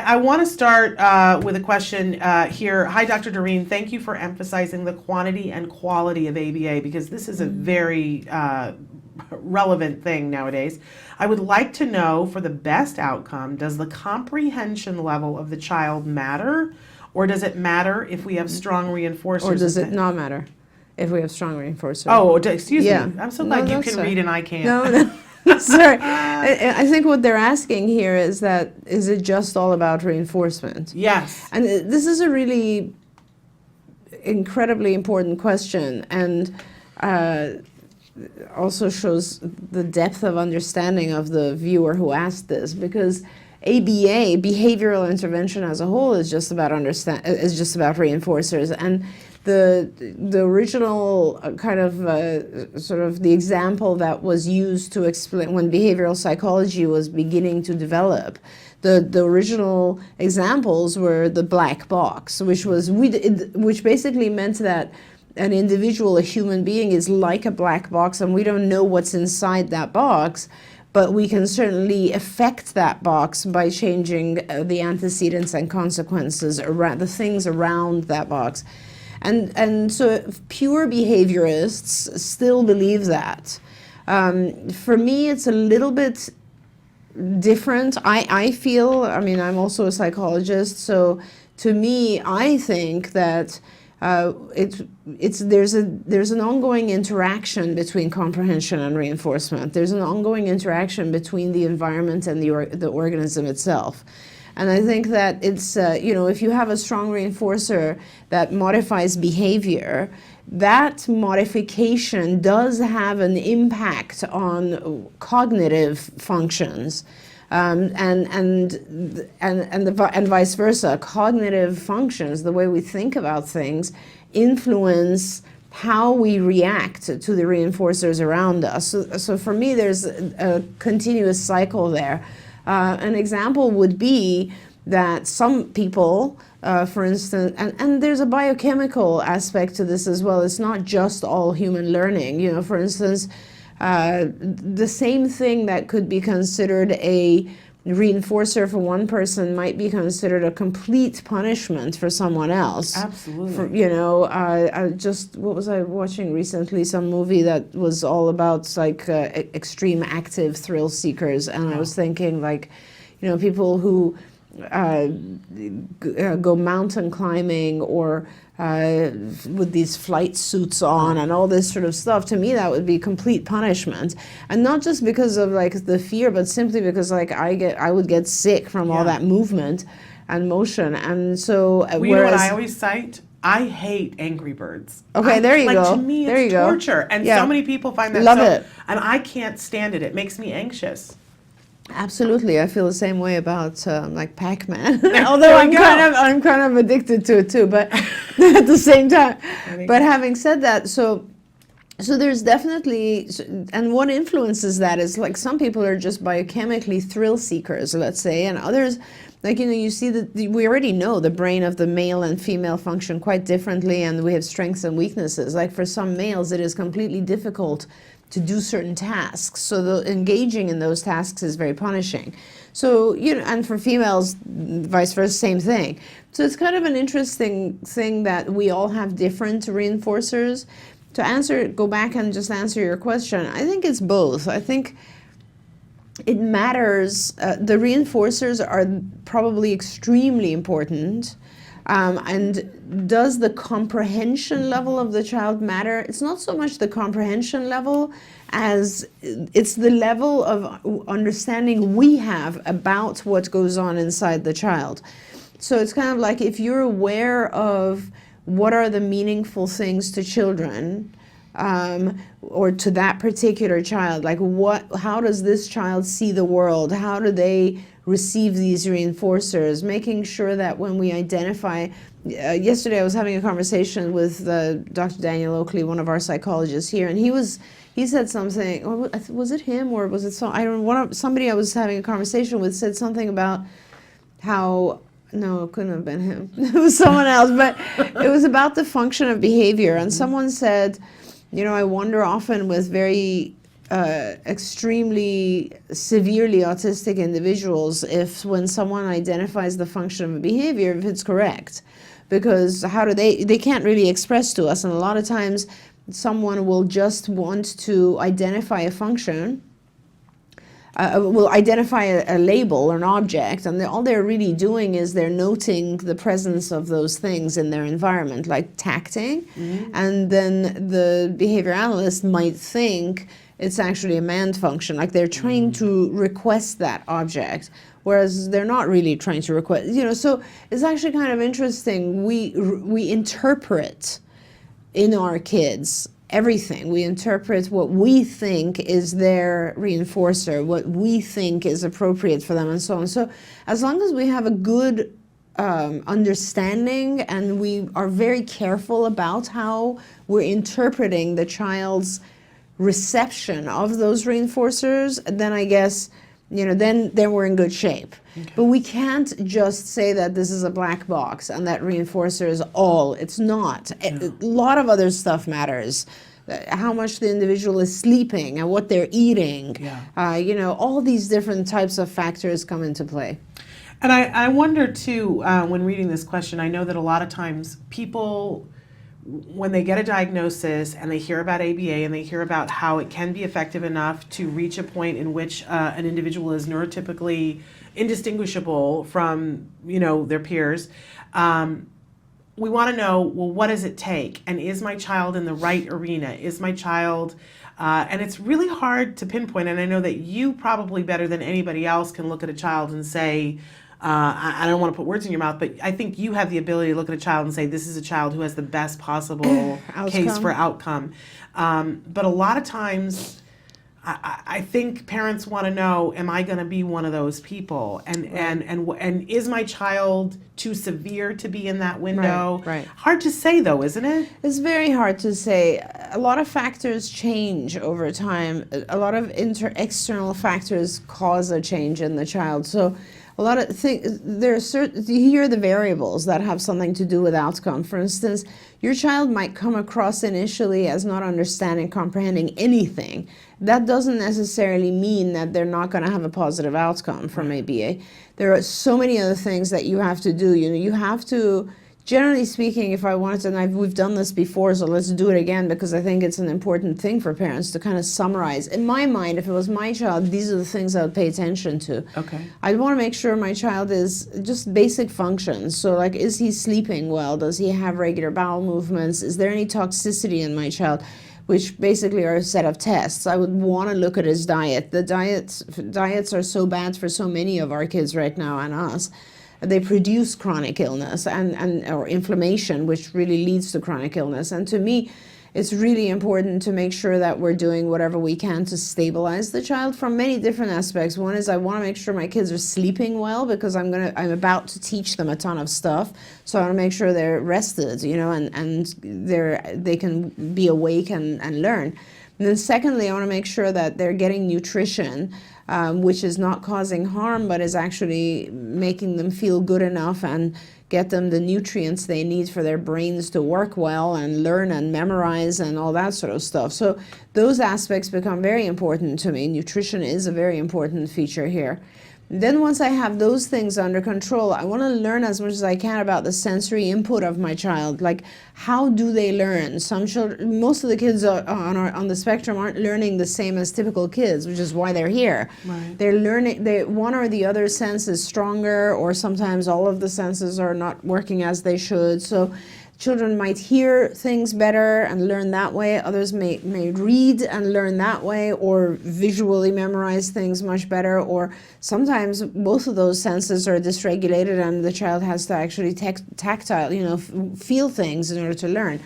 I want to start with a question here. Hi, Dr. Doreen. Thank you for emphasizing the quantity and quality of ABA, because this is a very relevant thing nowadays. I would like to know, for the best outcome, does the comprehension level of the child matter, or does it matter if we have strong reinforcers? Or does it not matter if we have strong reinforcers? Oh, excuse me. I'm so glad you can read and I can't. No. Sorry. I think what they're asking here is it just all about reinforcement? Yes. And this is a really incredibly important question, and also shows the depth of understanding of the viewer who asked this, because ABA, behavioral intervention as a whole, is just about reinforcers. And the original kind of sort of the example that was used to explain when behavioral psychology was beginning to develop, the original examples were the black box, which basically meant that an individual, a human being, is like a black box, and we don't know what's inside that box, but we can certainly affect that box by changing the antecedents and consequences around the things around that box. And so pure behaviorists still believe that. For me, it's a little bit different. I feel, I mean, I'm also a psychologist, so to me, I think that there's an ongoing interaction between comprehension and reinforcement. There's an ongoing interaction between the environment and the organism itself. And I think that it's, if you have a strong reinforcer that modifies behavior, that modification does have an impact on cognitive functions. And vice versa. Cognitive functions, the way we think about things, influence how we react to the reinforcers around us. So for me, there's a continuous cycle there. An example would be that some people, for instance, and there's a biochemical aspect to this as well. It's not just all human learning. For instance, the same thing that could be considered a reinforcer for one person might be considered a complete punishment for someone else. Absolutely. What was I watching recently? Some movie that was all about like extreme active thrill seekers, and I was thinking people who go mountain climbing or with these flight suits on and all this sort of stuff, to me that would be complete punishment. And not just because of the fear, but simply because I would get sick from all that movement and motion. And so you know what I always cite? I hate Angry Birds. Okay, there you go. To me, it's torture. And so many people find that Love it. And I can't stand it. It makes me anxious. Absolutely, I feel the same way about Pac-Man. Although I'm kind of addicted to it too, but at the same time. But having said that, so there's definitely, and what influences that is some people are just biochemically thrill seekers, let's say, and others, you see that we already know the brain of the male and female function quite differently, and we have strengths and weaknesses. For some males, it is completely difficult to do certain tasks, so engaging in those tasks is very punishing. So, and for females, vice versa, same thing. So it's kind of an interesting thing that we all have different reinforcers. To go back and just answer your question, I think it's both. I think it matters. The reinforcers are probably extremely important. And does the comprehension level of the child matter? It's not so much the comprehension level as it's the level of understanding we have about what goes on inside the child. So it's kind of if you're aware of what are the meaningful things to children, or to that particular child, how does this child see the world? How do they receive these reinforcers? Making sure that when we identify, yesterday I was having a conversation with Dr. Daniel Oakley, one of our psychologists here, and he said something, or was it him or was it somebody I was having a conversation with said something about how, no, it couldn't have been him. It was someone else, but it was about the function of behavior. And someone said, I wonder often with very extremely severely autistic individuals if when someone identifies the function of a behavior, if it's correct. Because how do they can't really express to us, and a lot of times someone will just want to identify a function, will identify a label or an object, and all they're really doing is they're noting the presence of those things in their environment, like tacting, and then the behavior analyst might think it's actually a manned function, like they're trying to request that object, whereas they're not really trying to request, so it's actually kind of interesting. We interpret in our kids everything. We interpret what we think is their reinforcer, what we think is appropriate for them, and so on. So as long as we have a good understanding and we are very careful about how we're interpreting the child's reception of those reinforcers, then I guess, then we're in good shape. Okay. But we can't just say that this is a black box and that reinforcer is all. It's not. No. A lot of other stuff matters. How much the individual is sleeping and what they're eating. Yeah. All these different types of factors come into play. And I wonder too, when reading this question, I know that a lot of times people, when they get a diagnosis and they hear about ABA and they hear about how it can be effective enough to reach a point in which an individual is neurotypically indistinguishable from, their peers, we want to know, well, what does it take? And is my child in the right arena? Is my child, and it's really hard to pinpoint, and I know that you probably better than anybody else can look at a child and say, I don't want to put words in your mouth, but I think you have the ability to look at a child and say, this is a child who has the best possible case for outcome. But a lot of times, I think parents want to know, am I going to be one of those people? And is my child too severe to be in that window? Right. Hard to say, though, isn't it? It's very hard to say. A lot of factors change over time. A lot of external factors cause a change in the child. So a lot of things, here are the variables that have something to do with outcome. For instance, your child might come across initially as not understanding, comprehending anything. That doesn't necessarily mean that they're not going to have a positive outcome from ABA. There are so many other things that you have to do. You have to, generally speaking, if I wanted to, and we've done this before, so let's do it again because I think it's an important thing for parents to kind of summarize. In my mind, if it was my child, these are the things I would pay attention to. Okay. I'd want to make sure my child is just basic functions. So like, is he sleeping well? Does he have regular bowel movements? Is there any toxicity in my child? Which basically are a set of tests. I would want to look at his diet. The diets are so bad for so many of our kids right now and us. They produce chronic illness or inflammation, which really leads to chronic illness. And to me, it's really important to make sure that we're doing whatever we can to stabilize the child from many different aspects. One is I want to make sure my kids are sleeping well because I'm about to teach them a ton of stuff. So I want to make sure they're rested, and they can be awake and learn. And then secondly, I want to make sure that they're getting nutrition, which is not causing harm, but is actually making them feel good enough and get them the nutrients they need for their brains to work well and learn and memorize and all that sort of stuff. So those aspects become very important to me. Nutrition is a very important feature here. Then once I have those things under control, I want to learn as much as I can about the sensory input of my child. Like, how do they learn? Some children, most of the kids on the spectrum aren't learning the same as typical kids, which is why they're here. Right. They're learning, one or the other sense is stronger, or sometimes all of the senses are not working as they should. So children might hear things better and learn that way. Others may read and learn that way, or visually memorize things much better. Or sometimes both of those senses are dysregulated and the child has to actually tactile, feel things in order to learn.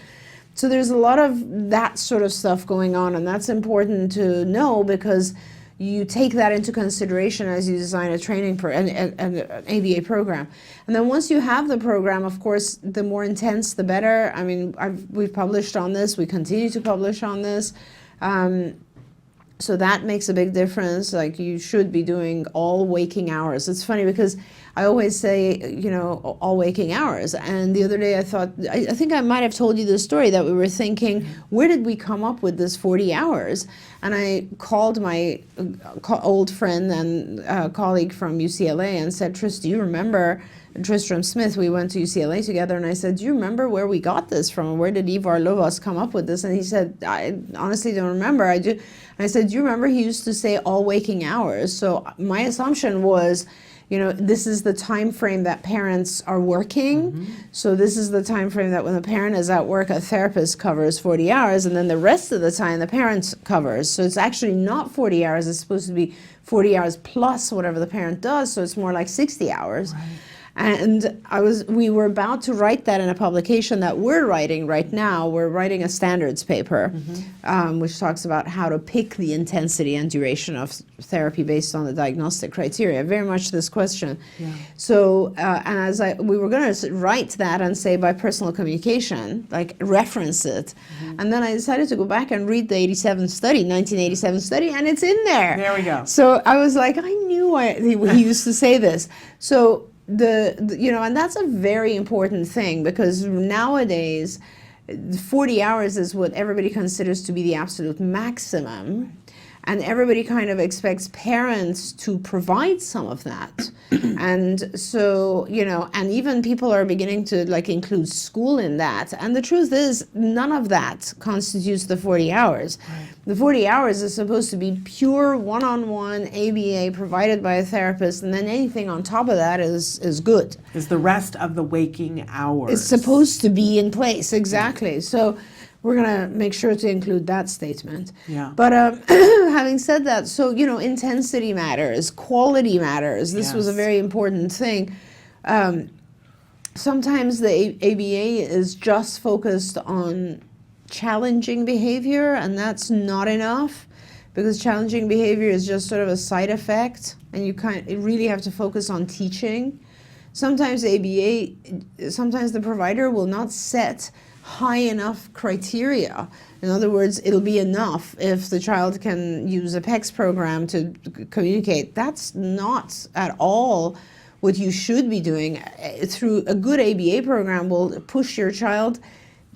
So there's a lot of that sort of stuff going on, and that's important to know because you take that into consideration as you design a training an ABA program. And then once you have the program, of course, the more intense, the better. I mean, we've published on this. We continue to publish on this. So that makes a big difference. Like, you should be doing all waking hours. It's funny because I always say, all waking hours. And the other day I thought, I think I might have told you the story that we were thinking, where did we come up with this 40 hours? And I called my old friend and colleague from UCLA and said, Tris, do you remember Tristram Smith? We went to UCLA together, and I said, do you remember where we got this from? Where did Ivar Lovaas come up with this? And he said, I honestly don't remember. And I said, do you remember he used to say all waking hours? So my assumption was, this is the time frame that parents are working. So this is the time frame that when the parent is at work, a therapist covers 40 hours, and then the rest of the time the parent covers. So it's actually not 40 hours. It's supposed to be 40 hours plus whatever the parent does. So it's more like 60 hours. Right. And we were about to write that in a publication that we're writing right now. We're writing a standards paper, which talks about how to pick the intensity and duration of therapy based on the diagnostic criteria. Very much this question. Yeah. So, and we were going to write that and say by personal communication, like reference it. And then I decided to go back and read the 1987 study, and it's in there. There we go. So I was like, I knew he used to say this. So, and that's a very important thing, because nowadays 40 hours is what everybody considers to be the absolute maximum, and everybody kind of expects parents to provide some of that. And so, and even people are beginning to include school in that. And the truth is, none of that constitutes the 40 hours. Right. The 40 hours is supposed to be pure one-on-one ABA provided by a therapist, and then anything on top of that is good. Is the rest of the waking hours. It's supposed to be in place, exactly. Yeah. So we're going to make sure to include that statement. Yeah. But having said that, so, intensity matters, quality matters. This was a very important thing. Sometimes the ABA is just focused on challenging behavior, and that's not enough, because challenging behavior is just sort of a side effect, and you really have to focus on teaching. Sometimes sometimes the provider will not set high enough criteria. In other words, it'll be enough if the child can use a PECS program to communicate. That's not at all what you should be doing. Through a good ABA program will push your child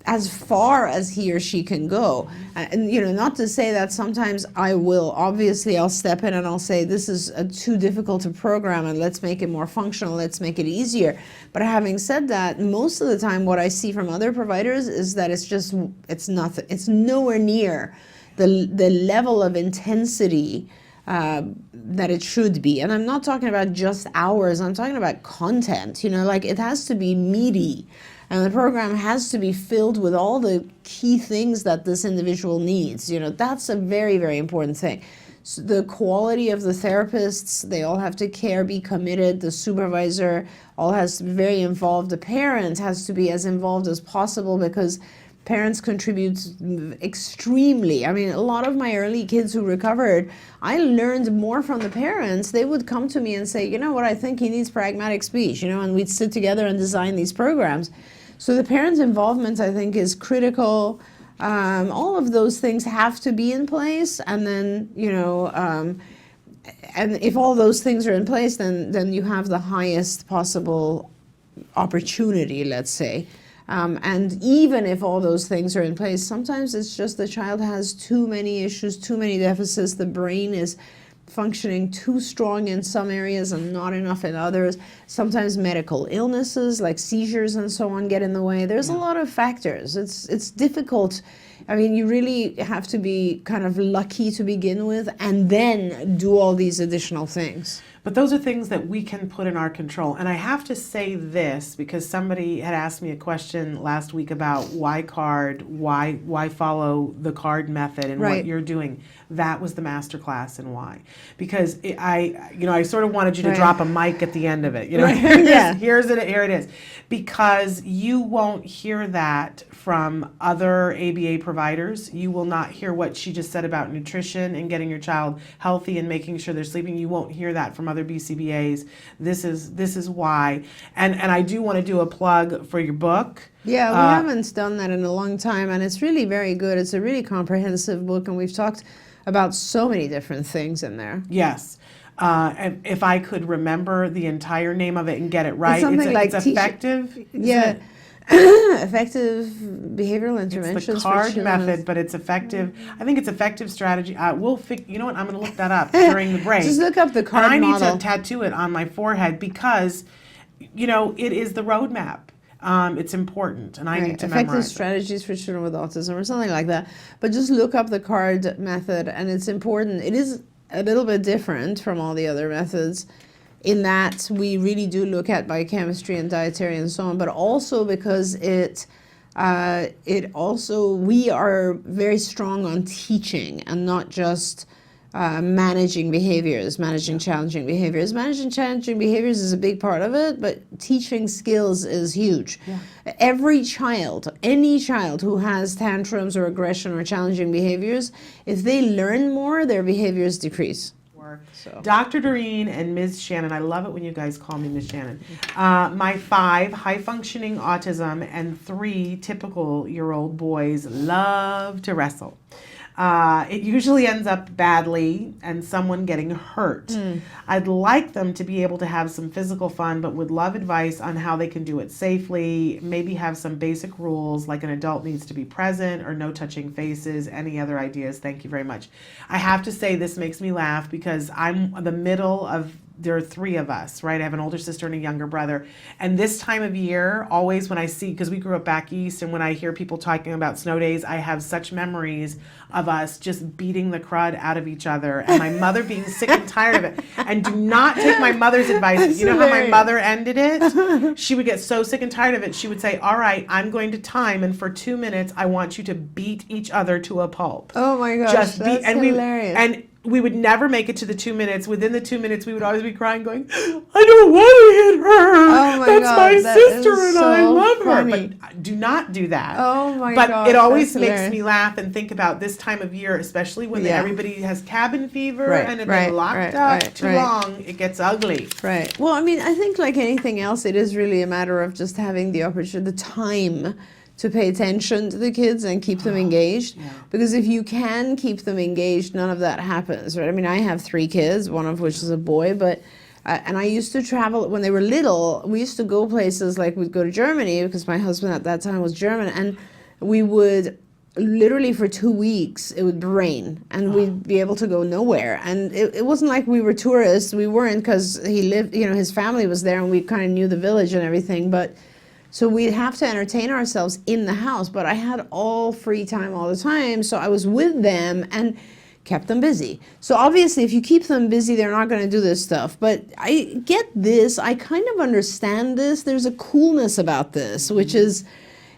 as far as he or she can go. And, not to say that sometimes I'll step in and I'll say, this is too difficult to program, and let's make it more functional, let's make it easier. But having said that, most of the time what I see from other providers is that it's nowhere near the level of intensity that it should be. And I'm not talking about just hours, I'm talking about content, it has to be meaty. And the program has to be filled with all the key things that this individual needs. That's a very, very important thing. So the quality of the therapists, they all have to care, be committed. The supervisor all has to be very involved. The parent has to be as involved as possible, because parents contribute extremely. I mean, a lot of my early kids who recovered, I learned more from the parents. They would come to me and say, what, I think he needs pragmatic speech, and we'd sit together and design these programs. So the parents' involvement, I think, is critical. All of those things have to be in place, and then, and if all those things are in place, then you have the highest possible opportunity, let's say. And even if all those things are in place, sometimes it's just the child has too many issues, too many deficits. The brain is functioning too strong in some areas and not enough in others. Sometimes medical illnesses like seizures and so on get in the way. There's a lot of factors. It's difficult. I mean, you really have to be kind of lucky to begin with, and then do all these additional things. But those are things that we can put in our control. And I have to say this, because somebody had asked me a question last week about why CARD, why follow the CARD method and what you're doing. That was the masterclass and why. Because I sort of wanted you to drop a mic at the end of it. Here it is. Because you won't hear that from other ABA providers. You will not hear what she just said about nutrition and getting your child healthy and making sure they're sleeping. You won't hear that from other BCBAs. This is why. And I do want to do a plug for your book. Yeah, we haven't done that in a long time, and it's really very good. It's a really comprehensive book, and we've talked about so many different things in there. Yes. And if I could remember the entire name of it and get it right, something like it's effective. Yeah. Effective behavioral interventions. It's the CARD method, but it's effective. I think it's effective strategy. You know what? I'm going to look that up during the break. Just look up the CARD model. model. I need to tattoo it on my forehead because, you know, it is the roadmap. It's important, and I need to effective memorize strategies for children with autism or something like that. But just look up the CARD method, and it's important. It is a little bit different from all the other methods in that we really do look at biochemistry and dietary and so on, but also because we are very strong on teaching and not just managing behaviors, managing challenging behaviors. Managing challenging behaviors is a big part of it, but teaching skills is huge. Yeah. Every child, any child who has tantrums or aggression or challenging behaviors, if they learn more, their behaviors decrease. So. Dr. Doreen and Ms. Shannon, I love it when you guys call me Ms. Shannon. My 5 high-functioning autism and 3 typical-year-old boys love to wrestle. It usually ends up badly and someone getting hurt. I'd like them to be able to have some physical fun, but would love advice on how they can do it safely, maybe have some basic rules like an adult needs to be present or no touching faces. Any other ideas? Thank you very much. I have to say this makes me laugh because I'm the middle of there are 3 of us, right? I have an older sister and a younger brother. And this time of year, always when I see, because we grew up back east, and when I hear people talking about snow days, I have such memories of us just beating the crud out of each other and my mother being sick and tired of it. And do not take my mother's advice. That's you know hilarious. How my mother ended it? She would get so sick and tired of it. She would say, all right, I'm going to time, and for 2 minutes, I want you to beat each other to a pulp. Oh my gosh, just that's hilarious. We would never make it to the 2 minutes. Within the 2 minutes, we would always be crying, going, I don't want to hit her. Oh my That's God, my that sister is and I so love funny. her. But do not do that. Oh my but gosh, it always that's makes hilarious. me laugh and think about this time of year, especially when Yeah. everybody has cabin fever Right, and if right, they're locked right, up right, too right. long, it gets ugly. Right. Well, I mean, I think like anything else, it is really a matter of just having the opportunity, the time to pay attention to the kids and keep them engaged. Yeah. Because if you can keep them engaged, none of that happens, right? I mean, I have 3 kids, one of which is a boy, but and I used to travel when they were little. We used to go places like we'd go to Germany because my husband at that time was German, and we would literally for 2 weeks it would rain and we'd be able to go nowhere. And it wasn't like we were tourists. We weren't, because he lived, you know, his family was there and we kind of knew the village and everything. But so we'd have to entertain ourselves in the house. But I had all free time all the time, so I was with them and kept them busy. So obviously if you keep them busy, they're not going to do this stuff. But I get this. I kind of understand this. There's a coolness about this, which is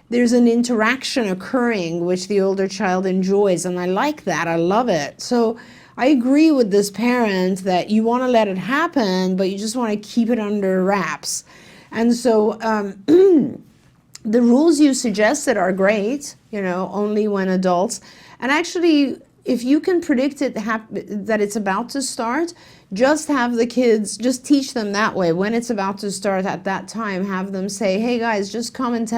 there's an interaction occurring which the older child enjoys, and I like that. I love it. So I agree with this parent that you want to let it happen, but you just want to keep it under wraps. And so the rules you suggested are great, you know, only when adults. And actually, if you can predict it that it's about to start, just have the kids, just teach them that way. When it's about to start at that time, have them say, hey guys, just come and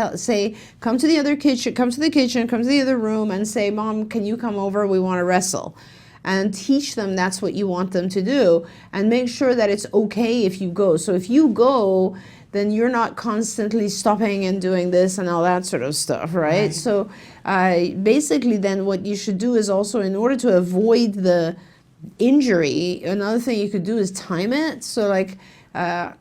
come to the other kitchen, come to the kitchen, come to the other room and say, Mom, can you come over? We want to wrestle. And teach them that's what you want them to do. And make sure that it's okay if you go. So if you go, then you're not constantly stopping and doing this and all that sort of stuff, right? So basically then what you should do is also, in order to avoid the injury, another thing you could do is time it. So like, I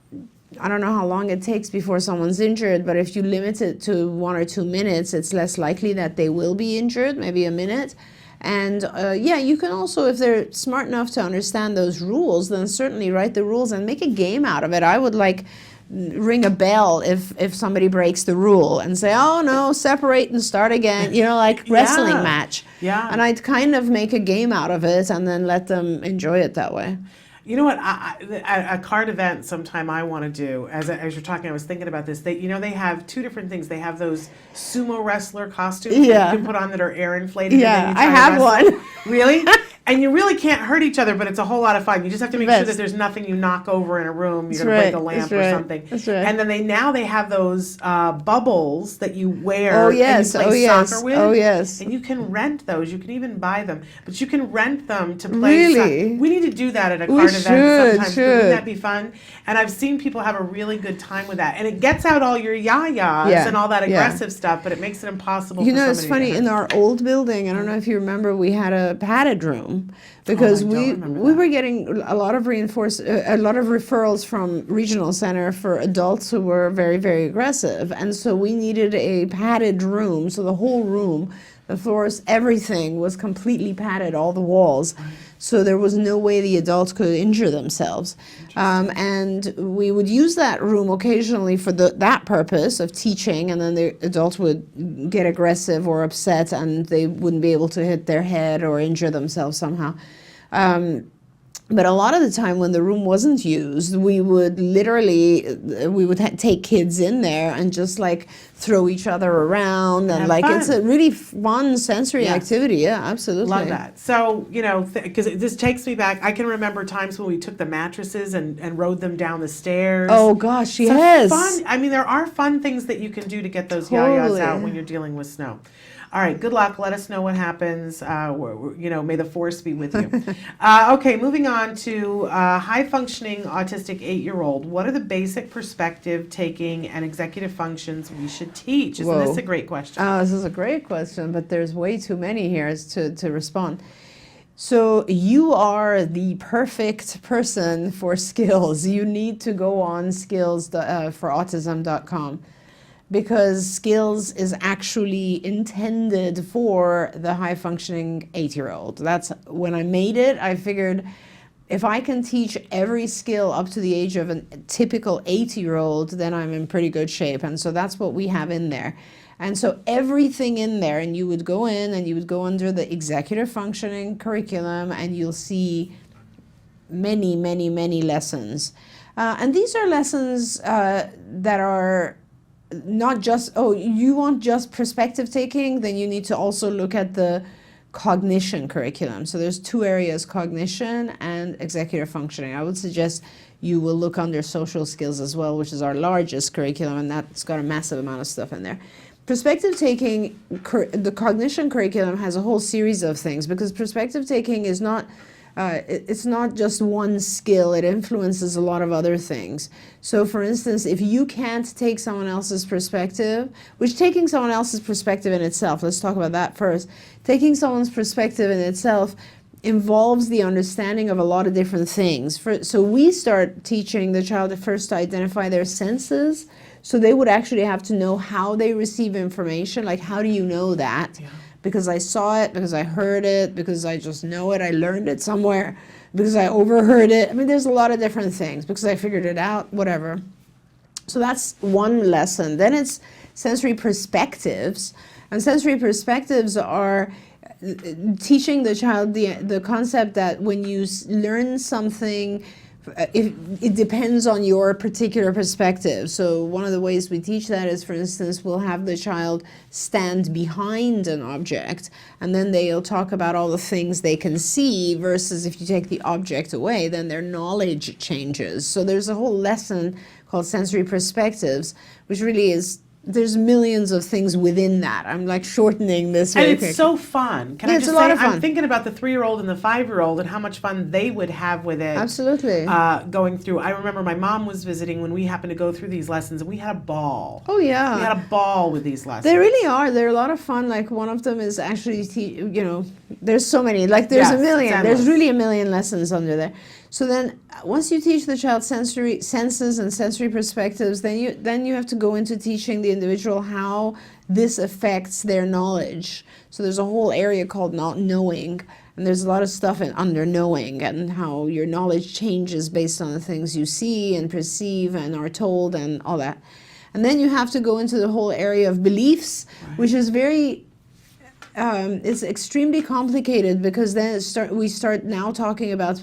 don't know how long it takes before someone's injured, but if you limit it to 1 or 2 minutes, it's less likely that they will be injured, maybe a minute. And yeah, you can also, if they're smart enough to understand those rules, then certainly write the rules and make a game out of it. I would like ring a bell if somebody breaks the rule and say, oh no, separate and start again, you know, like wrestling match. Yeah. And I'd kind of make a game out of it and then let them enjoy it that way. You know what? A card event sometime I want to do. As you're talking, I was thinking about this. They have 2 different things. They have those sumo wrestler costumes that you can put on that are air inflated. Yeah, and then I have one. Really? And you really can't hurt each other, but it's a whole lot of fun. You just have to make sure that Best. there's nothing you knock over in a room. You're That's going to break right. a lamp That's or right. something. That's right. And then they have those bubbles that you wear Oh yes. and you Oh play yes. soccer with. Oh yes. And you can rent those. You can even buy them. But you can rent them to play Really? We need to do that at a We card event sometimes. should. Wouldn't that be fun? And I've seen people have a really good time with that. And it gets out all your yayas Yeah. and all that Yeah. aggressive stuff, but it makes it impossible You for know, somebody it's funny, to in our old building, I don't know if you remember, we had a padded room because I don't we remember that. were getting a lot of referrals from regional center for adults who were very, very aggressive. And so we needed a padded room. So the whole room, the floors, everything was completely padded, all the walls. So there was no way the adults could injure themselves. And we would use that room occasionally for that purpose of teaching, and then the adults would get aggressive or upset and they wouldn't be able to hit their head or injure themselves somehow. But a lot of the time when the room wasn't used, we would literally, take kids in there and just like throw each other around and have like, it's fun. a really fun sensory Yes. activity. Yeah, absolutely. Love that. So, because this takes me back, I can remember times when we took the mattresses and rode them down the stairs. Oh gosh, So yes. fun. I mean, there are fun things that you can do to get those yayas Totally. out when you're dealing with snow. All right, good luck. Let us know what happens. May the force be with you. Okay, moving on to high-functioning autistic 8-year-old. What are the basic perspective taking and executive functions we should teach? Isn't this Whoa. a great question? This is a great question, but there's way too many here to respond. So you are the perfect person for skills. You need to go on skills for autism.com. Because skills is actually intended for the high-functioning 8-year-old. That's when I made it, I figured if I can teach every skill up to the age of a typical 8-year-old, then I'm in pretty good shape. And so that's what we have in there. And so everything in there, and you would go in and you would go under the executive functioning curriculum and you'll see many, many, many lessons. And these are lessons that are not just, you want just perspective taking, then you need to also look at the cognition curriculum. So there's two areas, cognition and executive functioning. I would suggest you will look under social skills as well, which is our largest curriculum, and that's got a massive amount of stuff in there. Perspective taking, the cognition curriculum has a whole series of things, because perspective taking is not it's not just one skill, it influences a lot of other things. So for instance, if you can't take someone else's perspective, which taking someone else's perspective in itself, let's talk about that first. Taking someone's perspective in itself involves the understanding of a lot of different things. So we start teaching the child at first to identify their senses. So they would actually have to know how they receive information, like how do you know that? Yeah. Because I saw it, because I heard it, because I just know it, I learned it somewhere, because I overheard it. I mean, there's a lot of different things, because I figured it out, whatever. So that's one lesson. Then it's sensory perspectives. And sensory perspectives are teaching the child the concept that when you learn something, it depends on your particular perspective. So one of the ways we teach that is, for instance, we'll have the child stand behind an object, and then they'll talk about all the things they can see, versus if you take the object away, then their knowledge changes. So there's a whole lesson called sensory perspectives, which really is, there's millions of things within that. I'm like shortening this. And it's so fun. Can I it's just a lot say, of fun. I'm thinking about the 3-year-old and the 5-year-old and how much fun they would have with it. Absolutely. Going through. I remember my mom was visiting when we happened to go through these lessons, and we had a ball. Oh yeah. We had a ball with these lessons. They really are. They're a lot of fun. Like one of them is actually, there's so many. Like there's a million. There's really a million lessons under there. So then, once you teach the child senses and sensory perspectives, then you have to go into teaching the individual how this affects their knowledge. So there's a whole area called not knowing, and there's a lot of stuff under knowing, and how your knowledge changes based on the things you see and perceive and are told and all that. And then you have to go into the whole area of beliefs, which is very it's extremely complicated, because then we start now talking about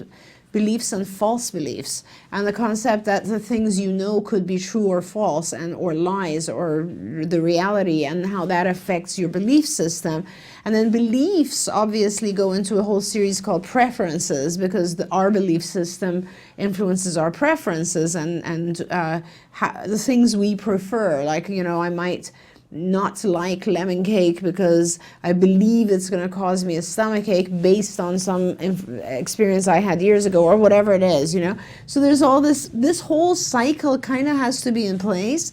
beliefs and false beliefs, and the concept that the things you know could be true or false, and or lies or the reality, and how that affects your belief system. And then beliefs obviously go into a whole series called preferences, because our belief system influences our preferences and the things we prefer. Like, you know, I might not like lemon cake because I believe it's going to cause me a stomachache based on some experience I had years ago, or whatever it is, you know. So there's all this whole cycle kind of has to be in place.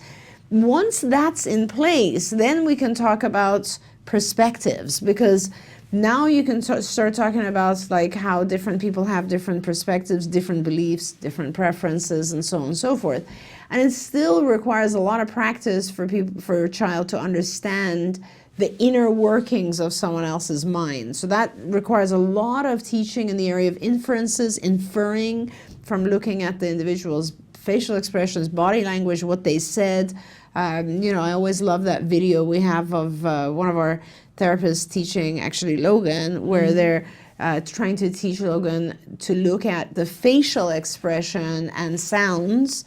Once that's in place, then we can talk about perspectives, because now you can start talking about like how different people have different perspectives, different beliefs, different preferences, and so on and so forth. And it still requires a lot of practice for a child to understand the inner workings of someone else's mind. So that requires a lot of teaching in the area of inferences, inferring from looking at the individual's facial expressions, body language, what they said. You know, I always love that video we have of one of our therapists teaching actually Logan, where they're trying to teach Logan to look at the facial expression and sounds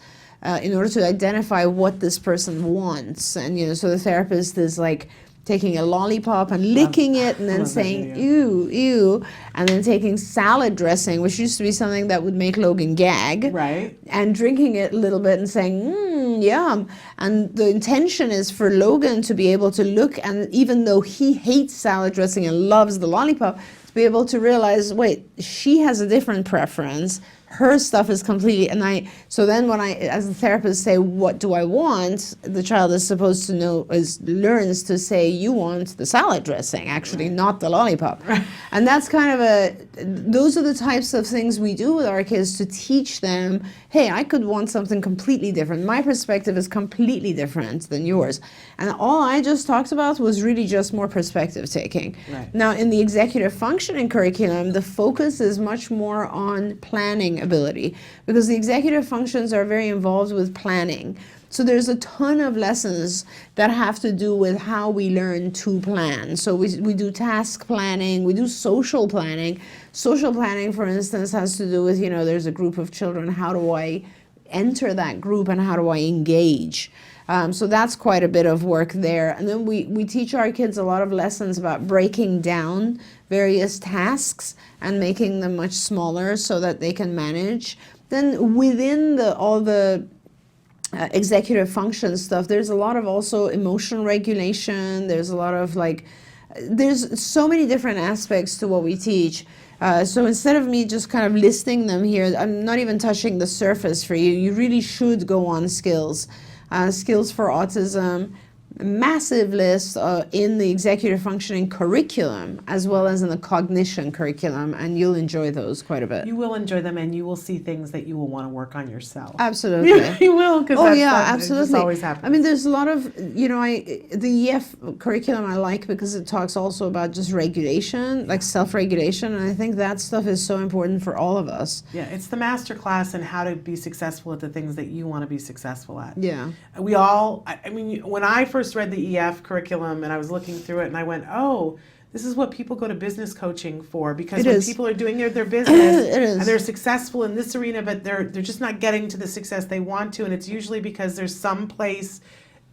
in order to identify what this person wants. And, you know, so the therapist is like taking a lollipop and licking it and then saying, ew, ew, and then taking salad dressing, which used to be something that would make Logan gag. Right. And drinking it a little bit and saying, yum. And the intention is for Logan to be able to look, and even though he hates salad dressing and loves the lollipop, to be able to realize, wait, she has a different preference. Her stuff is completely, so then when I, as a therapist, say, what do I want? The child is supposed to learns to say, you want the salad dressing, actually, not the lollipop. And that's kind of those are the types of things we do with our kids to teach them, hey, I could want something completely different. My perspective is completely different than yours. And all I just talked about was really just more perspective taking. Right. Now, in the executive functioning curriculum, the focus is much more on planning ability, because the executive functions are very involved with planning. So there's a ton of lessons that have to do with how we learn to plan. So we do task planning, we do social planning. Social planning, for instance, has to do with, you know, there's a group of children, how do I enter that group and how do I engage? So that's quite a bit of work there. And then we teach our kids a lot of lessons about breaking down various tasks and making them much smaller so that they can manage. Then within all the executive function stuff, there's a lot of also emotional regulation. There's a lot of there's so many different aspects to what we teach. So instead of me just kind of listing them here, I'm not even touching the surface for you. You really should go on skills. Skills for autism, massive list in the executive functioning curriculum as well as in the cognition curriculum, and you'll enjoy those quite a bit. You will enjoy them, and you will see things that you will want to work on yourself. Absolutely. You will, because absolutely. This always happens. I mean, there's a lot of, you know, the EF curriculum I like because it talks also about just regulation, like self-regulation, and I think that stuff is so important for all of us. Yeah, it's the master class in how to be successful at the things that you want to be successful at. Yeah. We all, I mean, when I first read the EF curriculum and I was looking through it and I went, oh, this is what people go to business coaching for, because when people are doing their business and they're successful in this arena, but they're just not getting to the success they want to, and it's usually because there's some place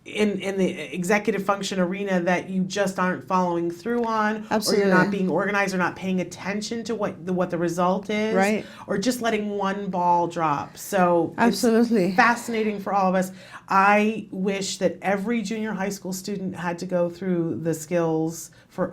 in the executive function arena that you just aren't following through on. Absolutely. Or you're not being organized or not paying attention to what the result is, right, or just letting one ball drop. So absolutely, it's fascinating for all of us. I wish that every junior high school student had to go through the skills for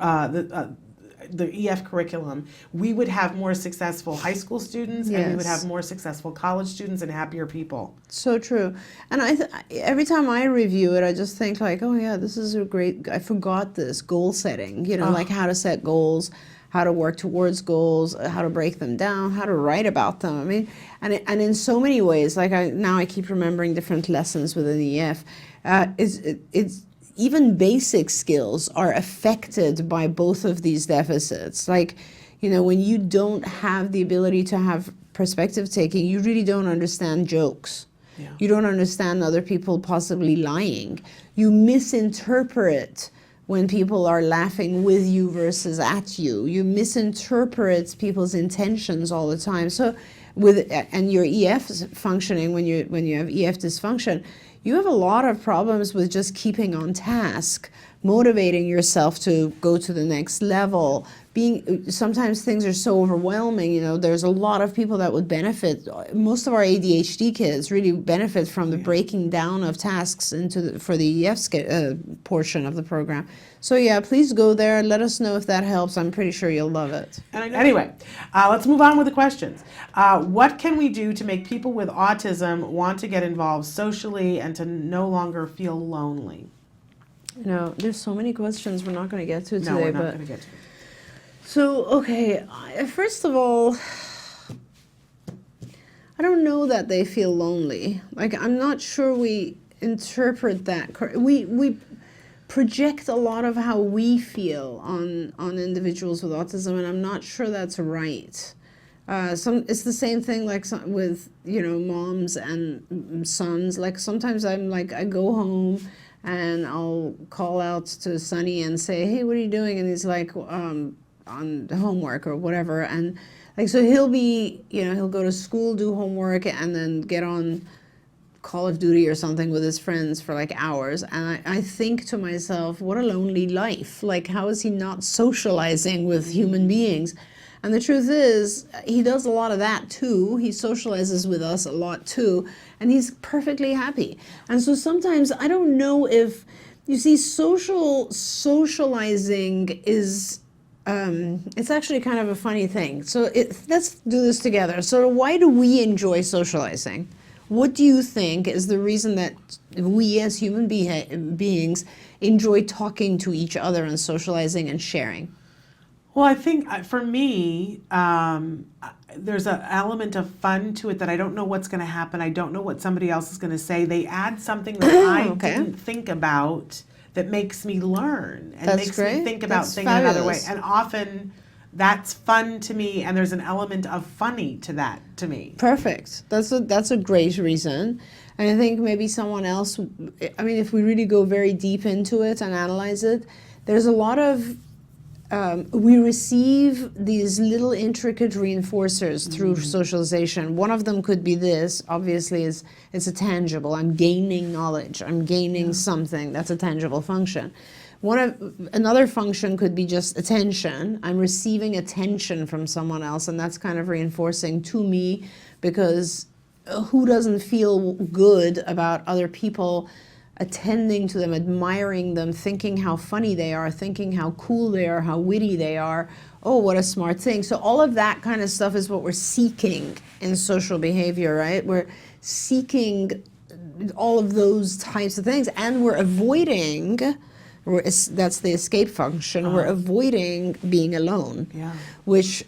the EF curriculum. We would have more successful high school students, and we would have more successful college students and happier people. So true. And every time I review it, I just think like, oh yeah, this is a great, I forgot this, goal setting, you know, like how to set goals, how to work towards goals, how to break them down, how to write about them. I mean, and in so many ways, like now I keep remembering different lessons within the EF. It's even basic skills are affected by both of these deficits. Like, you know, when you don't have the ability to have perspective taking, you really don't understand jokes. Yeah. You don't understand other people possibly lying. You misinterpret when people are laughing with you versus at you. You misinterpret people's intentions all the time. So and your EF is functioning, when you have EF dysfunction, you have a lot of problems with just keeping on task, motivating yourself to go to the next level. Sometimes things are so overwhelming, there's a lot of people that would benefit. Most of our ADHD kids really benefit from the breaking down of tasks for the EF portion of the program. So yeah, please go there. Let us know if that helps. I'm pretty sure you'll love it. Anyway, let's move on with the questions. What can we do to make people with autism want to get involved socially and to no longer feel lonely? There's so many questions we're not going to get to today. No, we're not going to get to it. So, okay, first of all, I don't know that they feel lonely. Like, I'm not sure we interpret that correctly. We project a lot of how we feel on individuals with autism, and I'm not sure that's right. It's the same thing with moms and sons. Like, sometimes I go home and I'll call out to Sonny and say, hey, what are you doing? And he's like, on homework or whatever. And so he'll be, he'll go to school, do homework, and then get on Call of Duty or something with his friends for hours. And I think to myself, what a lonely life. How is he not socializing with human beings? And the truth is, he does a lot of that too. He socializes with us a lot too, and he's perfectly happy. And so sometimes I don't know if, you see, socializing is, it's actually kind of a funny thing. So let's do this together. So why do we enjoy socializing? What do you think is the reason that we as human beings enjoy talking to each other and socializing and sharing? Well, I think for me, there's an element of fun to it that I don't know what's going to happen. I don't know what somebody else is going to say. They add something that I didn't think about that makes me learn and makes me think about things another way. And often that's fun to me, and there's an element of funny to that to me. Perfect. That's a great reason. And I think maybe someone else, if we really go very deep into it and analyze it, there's a lot of we receive these little intricate reinforcers through socialization. One of them could be this, obviously, it's a tangible. I'm gaining knowledge. I'm gaining something. That's a tangible function. Another function could be just attention. I'm receiving attention from someone else, and that's kind of reinforcing to me, because who doesn't feel good about other people attending to them, admiring them, thinking how funny they are, thinking how cool they are, how witty they are. Oh, what a smart thing. So all of that kind of stuff is what we're seeking in social behavior, right? We're seeking all of those types of things, and we're avoiding, that's the escape function, we're avoiding being alone, which,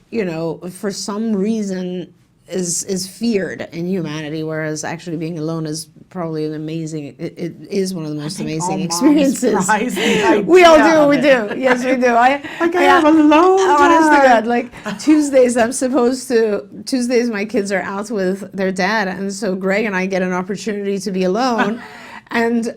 for some reason is feared in humanity, whereas actually being alone is probably an amazing, it is one of the most amazing experiences. We all do, we do. Yes, we do. I am alone. Honest to God, Tuesdays my kids are out with their dad, and so Greg and I get an opportunity to be alone. And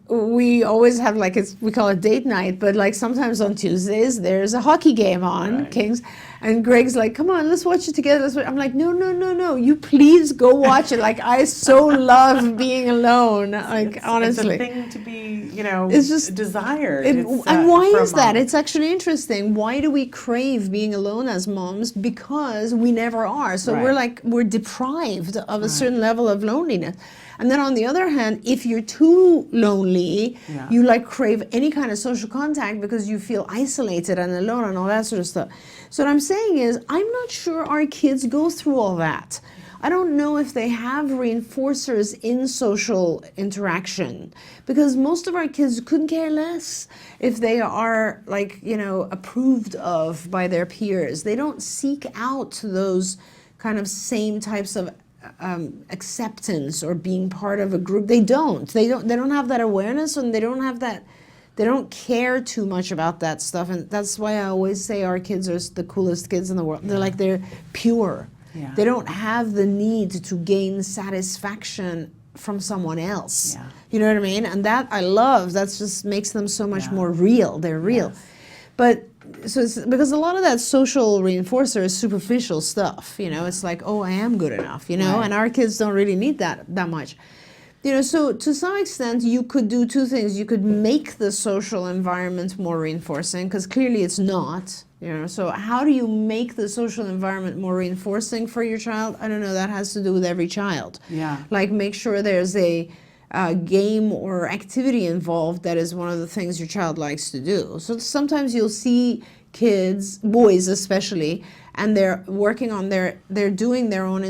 we always have we call it date night, but sometimes on Tuesdays there's a hockey game on, Kings, and Greg's like, come on, let's watch it together. I'm like, no, you please go watch it. I so love being alone. Honestly. It's a thing to be, it's just desired. And why is that? It's actually interesting. Why do we crave being alone as moms? Because we never are. So we're deprived of a certain level of loneliness. And then on the other hand, if you're too lonely, you crave any kind of social contact because you feel isolated and alone and all that sort of stuff. So what I'm saying is, I'm not sure our kids go through all that. I don't know if they have reinforcers in social interaction, because most of our kids couldn't care less if they are approved of by their peers. They don't seek out those kind of same types of acceptance or being part of a group. They don't have that awareness, and they don't care too much about that stuff. And that's why I always say our kids are the coolest kids in the world. They're pure. They don't have the need to gain satisfaction from someone else. You know what I mean? And that I love. That just makes them so much more real. They're real. But so it's because a lot of that social reinforcer is superficial stuff, it's like, oh, I am good enough, Right. and our kids don't really need that much. So to some extent you could do two things. You could make the social environment more reinforcing, because clearly it's not, so how do you make the social environment more reinforcing for your child? I don't know, that has to do with every child. Yeah. Like, make sure there's a game or activity involved that is one of the things your child likes to do. So sometimes you'll see kids, boys especially, and they're working on they're doing their own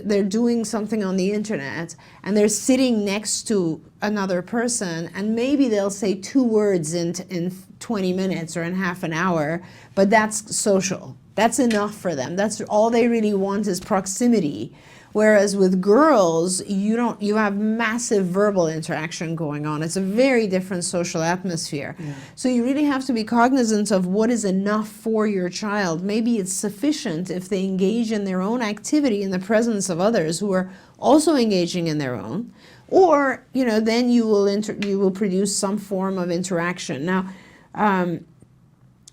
they're doing something on the internet, and they're sitting next to another person, and maybe they'll say 2 words in 20 minutes or in half an hour, but that's social. That's enough for them. That's all they really want, is proximity. Whereas with girls, you have massive verbal interaction going on. It's a very different social atmosphere. Yeah. So you really have to be cognizant of what is enough for your child. Maybe it's sufficient if they engage in their own activity in the presence of others who are also engaging in their own. Or, then you will produce some form of interaction. Now,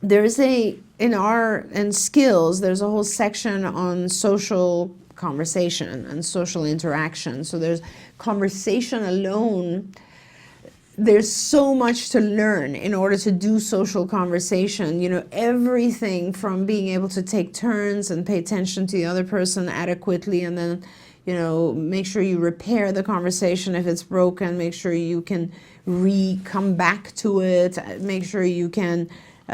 there's in skills, there's a whole section on social conversation and social interaction. So there's conversation alone. There's so much to learn in order to do social conversation. Everything from being able to take turns and pay attention to the other person adequately, and then, make sure you repair the conversation if it's broken, make sure you can come back to it, make sure you can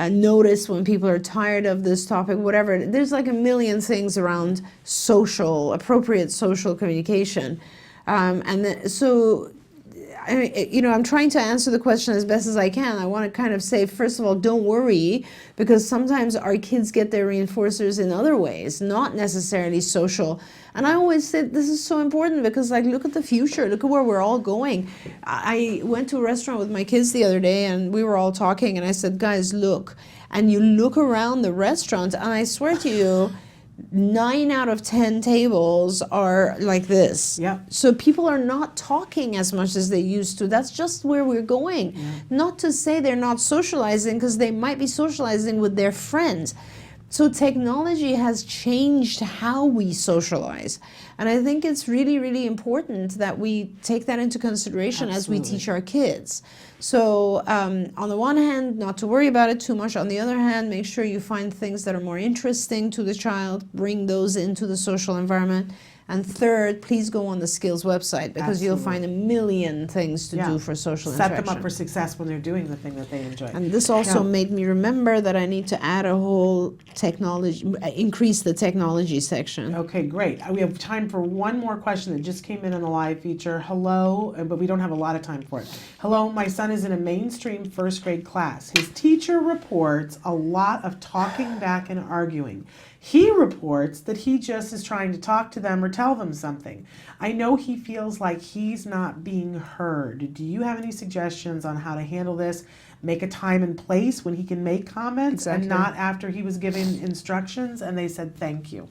notice when people are tired of this topic, whatever. There's like a million things around appropriate social communication. So, I'm trying to answer the question as best as I can. I want to kind of say, first of all, don't worry, because sometimes our kids get their reinforcers in other ways, not necessarily social. And I always say this is so important, because look at the future, look at where we're all going. I went to a restaurant with my kids the other day, and we were all talking, and I said, guys, look. And you look around the restaurant, and I swear to you, 9 out of 10 tables are like this. Yeah. So people are not talking as much as they used to. That's just where we're going. Yeah. Not to say they're not socializing, because they might be socializing with their friends. So technology has changed how we socialize. And I think it's really, really important that we take that into consideration. Absolutely. As we teach our kids. So on the one hand, not to worry about it too much. On the other hand, make sure you find things that are more interesting to the child, bring those into the social environment. And third, please go on the skills website, because Absolutely. You'll find a million things to do for social interaction. Set them up for success when they're doing the thing that they enjoy. And this also made me remember that I need to add a whole increase the technology section. Okay, great. We have time for one more question that just came in on the live feature. Hello, but we don't have a lot of time for it. Hello, my son is in a mainstream first grade class. His teacher reports a lot of talking back and arguing. He reports that he just is trying to talk to them or tell them something. I know he feels like he's not being heard. Do you have any suggestions on how to handle this? Make a time and place when he can make comments, and not after he was giving instructions and they said thank you.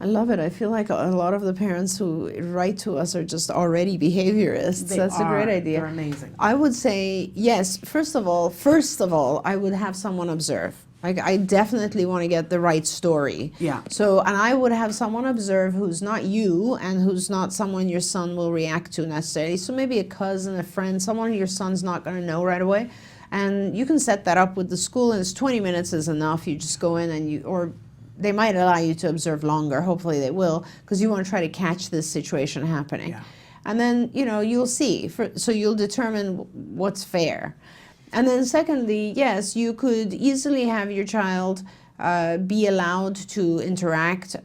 I love it. I feel like a lot of the parents who write to us are just already behaviorists. That's a great idea. They're amazing. I would say, yes, first of all, I would have someone observe. I definitely want to get the right story. Yeah. So, and I would have someone observe who's not you, and who's not someone your son will react to necessarily. So maybe a cousin, a friend, someone your son's not going to know right away. And you can set that up with the school, and it's 20 minutes is enough. You just go in and or they might allow you to observe longer. Hopefully they will, because you want to try to catch this situation happening. Yeah. And then, you'll see. So you'll determine what's fair. And then secondly, yes, you could easily have your child be allowed to interact.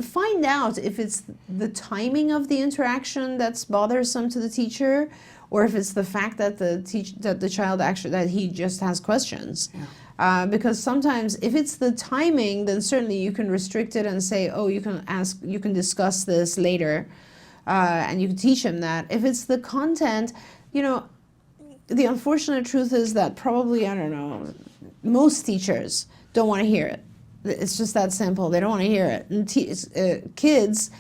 Find out if it's the timing of the interaction that's bothersome to the teacher, or if it's the fact that the child that he just has questions. Yeah. Because sometimes if it's the timing, then certainly you can restrict it and say, oh, you can discuss this later, and you can teach him that. If it's the content, the unfortunate truth is that probably, most teachers don't want to hear it. It's just that simple. They don't want to hear it. And kids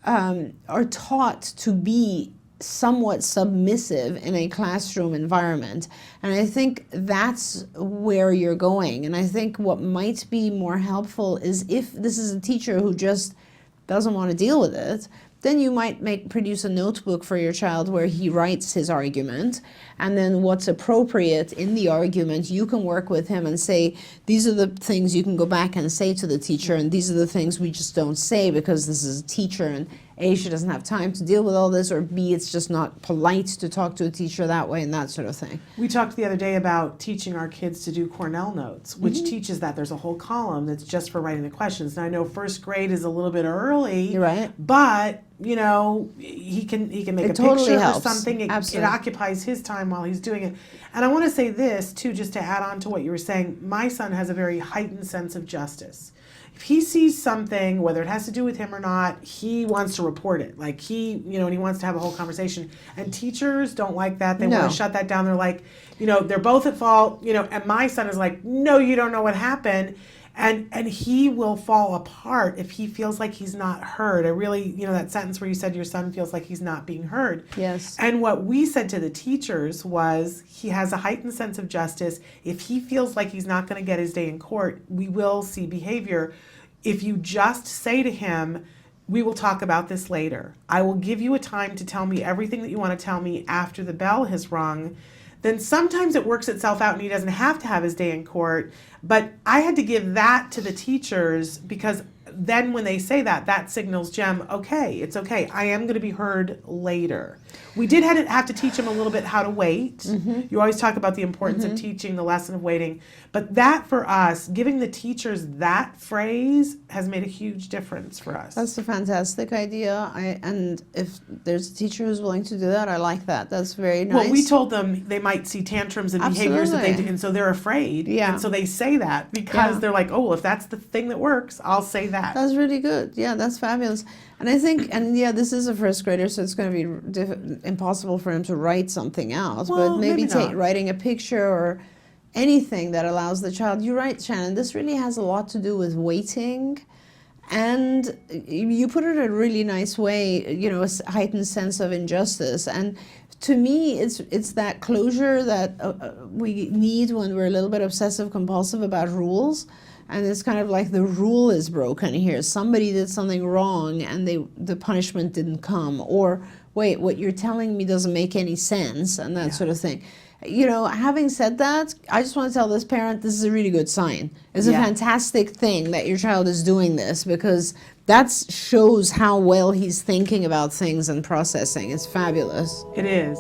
are taught to be somewhat submissive in a classroom environment. And I think that's where you're going. And I think what might be more helpful is if this is a teacher who just doesn't want to deal with it, then you might produce a notebook for your child where he writes his argument, and then what's appropriate in the argument, you can work with him and say, these are the things you can go back and say to the teacher, and these are the things we just don't say because this is a teacher, and A, she doesn't have time to deal with all this, or B, it's just not polite to talk to a teacher that way, and that sort of thing. We talked the other day about teaching our kids to do Cornell notes, which teaches that there's a whole column that's just for writing the questions. Now I know first grade is a little bit early, You're right. But you know, he can make a totally picture helps. or something. It occupies his time while he's doing it. And I want to say this too, just to add on to what you were saying. My son has a very heightened sense of justice. If he sees something, whether it has to do with him or not, he wants to report it. Like and he wants to have a whole conversation. And teachers don't like that. They want to shut that down. They're like, they're both at fault, and my son is like, no, you don't know what happened. And he will fall apart if he feels like he's not heard. I really, that sentence where you said your son feels like he's not being heard. Yes. And what we said to the teachers was he has a heightened sense of justice. If he feels like he's not going to get his day in court, we will see behavior. If you just say to him, we will talk about this later. I will give you a time to tell me everything that you want to tell me after the bell has rung. Then sometimes it works itself out and he doesn't have to have his day in court. But I had to give that to the teachers because then when they say that, that signals Jem, okay, it's okay. I am going to be heard later. We did have to teach him a little bit how to wait. You always talk about the importance of teaching, the lesson of waiting. But that for us, giving the teachers that phrase has made a huge difference for us. That's a fantastic idea. And if there's a teacher who's willing to do that, I like that. That's very nice. Well, we told them they might see tantrums and behaviors that they do, and so they're afraid. Yeah. And so they say that because they're like, oh, well, if that's the thing that works, I'll say that. That's really good. Yeah, that's fabulous. And I think, this is a first grader, so it's going to be impossible for him to write something out. Well, but maybe not. writing a picture or anything that allows the child. You're right, Shannon. This really has a lot to do with waiting. And you put it in a really nice way, a heightened sense of injustice. And to me, it's that closure that we need when we're a little bit obsessive compulsive about rules. And it's kind of like the rule is broken here. Somebody did something wrong and the punishment didn't come. Or, wait, what you're telling me doesn't make any sense, and that sort of thing. Having said that, I just want to tell this parent this is a really good sign. It's a fantastic thing that your child is doing this because that shows how well he's thinking about things and processing. It's fabulous. It is.